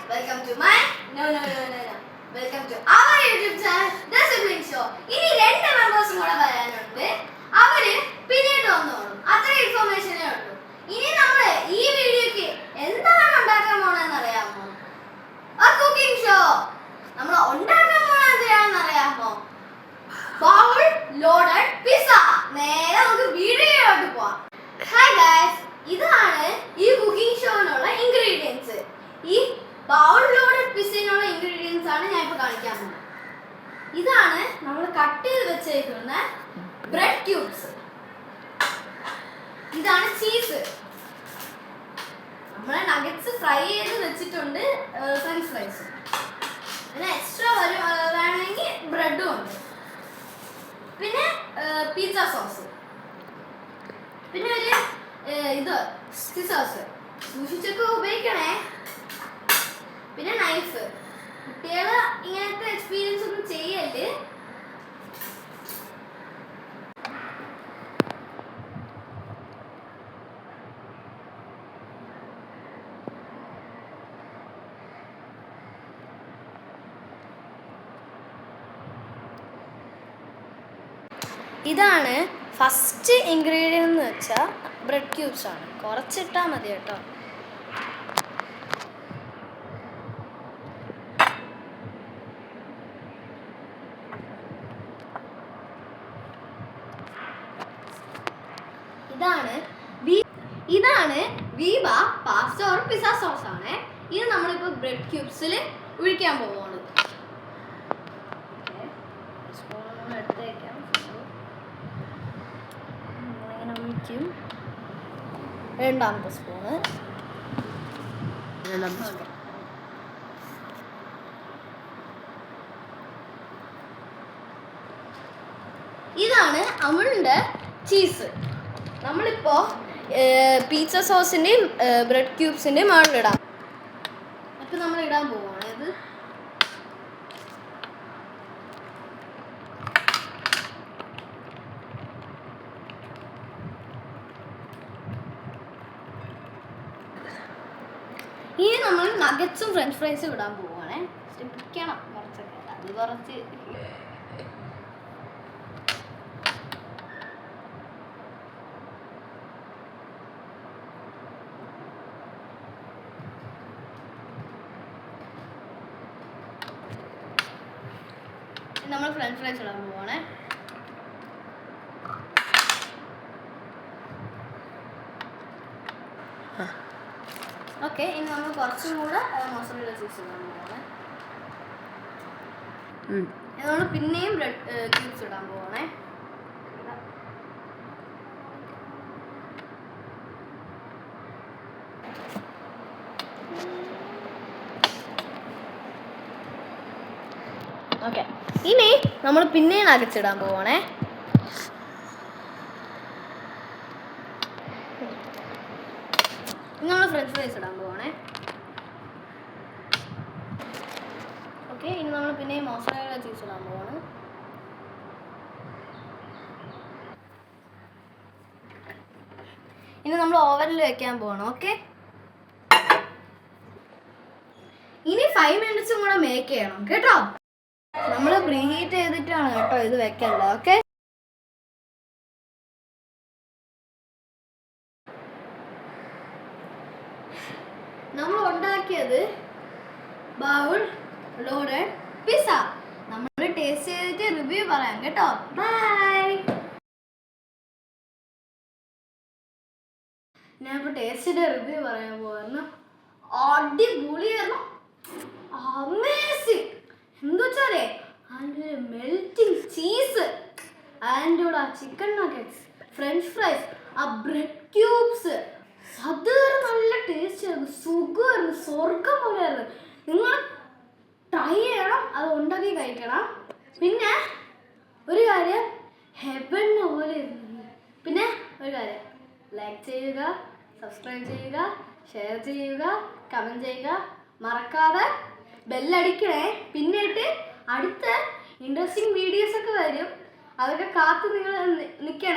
welcome to my no. Welcome to our YouTube channel, The Sibling Show. ഇനി രണ്ട് മെമ്പേഴ്സും കൂടെ വരാനുണ്ട്. അവര് പിന്നീട് വന്നോളും. അത്ര ഇൻഫർമേഷനേ ഉള്ളൂ. ഇനി നമ്മൾ ഈ വീഡിയോക്ക് എന്താണ് ഉണ്ടാക്കാൻ പോണെന്ന് അറിയാമോ? A cooking show. നമ്മൾ ഉണ്ടാക്കാൻ പോണത് എന്താണെന്ന് അറിയാമോ? Bowl loaded pizza. നേരെ നമുക്ക് വീഡിയോയിലോട്ട് പോവാം. Hi guys, ഇതാണ് ഈ കുക്കിംഗ് ഷോയിനുള്ള ഇൻഗ്രീഡിയൻസ്. ഈ ബൗൾ ലോഡഡ് പിസ്സയിനുള്ള ഇൻഗ്രീഡിയൻസ് ആണ് ഞാൻ ഇപ്പോൾ കാണിക്കാൻ പോകുന്നത്. ഇതാണ് നമ്മൾ കട്ട് ചെയ്ത് വെച്ചേക്കുന്ന ബ്രെഡ് ക്യൂബ്സ്. ഇതാണ് ചീസ്. നമ്മൾ നഗറ്റ്സ് ഫ്രൈ ചെയ്ത് വെച്ചിട്ടുണ്ട്, ഫ്രഞ്ച് ഫ്രൈസ്. പിന്നെ എക്സ്ട്രാ വേണമെങ്കിൽ ബ്രെഡും ഉണ്ട്. പിന്നെ പിസ്സ സോസ്, പിന്നെ ഒരു ഇത് സിസേഴ്സ് സൂക്ഷിച്ചൊക്കെ ഉപയോഗിക്കണേ. പിന്നെ നൈഫ്. കുട്ടികൾ ഇങ്ങനത്തെ എക്സ്പീരിയൻസ് ഒന്നും ചെയ്യല്. ഇതാണ് ഫസ്റ്റ് ഇൻഗ്രീഡിയൻ്റ് എന്ന് വെച്ചാൽ ബ്രെഡ് ക്യൂബ്സ് ആണ്. കുറച്ചിട്ടാൽ മതി കേട്ടോ. ഇതാണ് Veeba pasta or pizza sauce ആണ്. ഇത് നമ്മളിപ്പോൾ ബ്രെഡ് ക്യൂബ്സിൽ ഒഴിക്കാൻ പോകുന്നത്. എടുത്തേക്കാം. ഇങ്ങനെ ഒഴിക്കും. രണ്ടാമത്തെ സ്പൂണ്. ഇതാണ് അമുലിൻ്റെ ചീസ്. നമ്മളിപ്പോൾ പിസ്സ സോസിൻ്റെയും ബ്രെഡ് ക്യൂബ്സിൻ്റെയും മുകളിലിടാം. അപ്പം നമ്മൾ ഇടാൻ പോവുകയാണ് ഇത്. ഇനി നമ്മൾ നഗറ്റ്സും ഫ്രഞ്ച് ഫ്രൈസും ഇടാൻ പോവുകയാണേ. ശ്രമിക്കണം കുറച്ചൊക്കെ. അത് കുറച്ച് നമ്മൾ ഫ്രഞ്ച് ഫ്രൈസ് ഇടാൻ പോവാണേ. ഓക്കെ, ഇനി നമ്മൾ കുറച്ചും കൂടെ മൊസറല്ല ചീസ് ഇടാൻ പോവാണേ. നമ്മൾ പിന്നെയും ബ്രെഡ് ക്യൂബ്സ് ഇടാൻ പോവാണേ. ഓക്കെ, ഇനി നമ്മൾ പിന്നെയും നഗറ്റ്സിടാൻ പോവാണേ. ഇനി നമ്മൾ ഫ്രഞ്ച് ഫ്രൈസ് ഇടാൻ പോവാണേ. ഓക്കെ, ഇനി നമ്മൾ പിന്നെയും മോസറല്ല ചീസ് ഇടാൻ പോവാണ്. ഇനി നമ്മൾ ഓവനിൽ വെക്കാൻ പോവാണ്. ഓക്കെ, ഇനി 5 മിനിറ്റ്സും കൂടെ മേക്ക് ചെയ്യണം കേട്ടോ. നമ്മൾ പ്രീഹീറ്റ് ചെയ്തിട്ടാണ് കേട്ടോ ഇത് വെക്കേണ്ടത്. ഓക്കെ, നമ്മൾ ഉണ്ടാക്കിയത് ബൗൾ ലോഡഡ് പിസ്സ. നമ്മൾ ടേസ്റ്റ് ചെയ്തിട്ട് റിവ്യൂ പറയാം കേട്ടോ. ബൈ. ഞാനിപ്പോൾ ടേസ്റ്റിന്റെ റിവ്യൂ പറയാൻ പോകുന്നു. അടിപൊളിയായിരുന്നു. അമേസിങ്. എന്താ വെച്ചാലേ അതിൻ്റെ മെൽറ്റിങ് ചീസ്, അതിൻ്റെ കൂടെ ആ ചിക്കൻ നഗറ്റ്സ്, ഫ്രഞ്ച് ഫ്രൈസ്, ആ ബ്രെഡ് ക്യൂബ്സ്, അത് നല്ല ടേസ്റ്റ് ആയിരുന്നു. സുഖമായിരുന്നു, സ്വർഗം പോലെയായിരുന്നു. നിങ്ങൾ ട്രൈ ചെയ്യണം, അത് ഉണ്ടാക്കി കഴിക്കണം. പിന്നെ ഒരു കാര്യം, ഹെവനെ പോലെ ഇരുന്നു. പിന്നെ ഒരു കാര്യം, ലൈക്ക് ചെയ്യുക, സബ്സ്ക്രൈബ് ചെയ്യുക, ഷെയർ ചെയ്യുക, കമൻറ്റ് ചെയ്യുക, മറക്കാതെ ബെല്ലടിക്കണേ. പിന്നീട്ട് അടുത്ത ഇൻട്രസ്റ്റിംഗ് വീഡിയോസൊക്കെ വരും. അതൊക്കെ കാത്ത് നിങ്ങൾ നിൽക്കണം.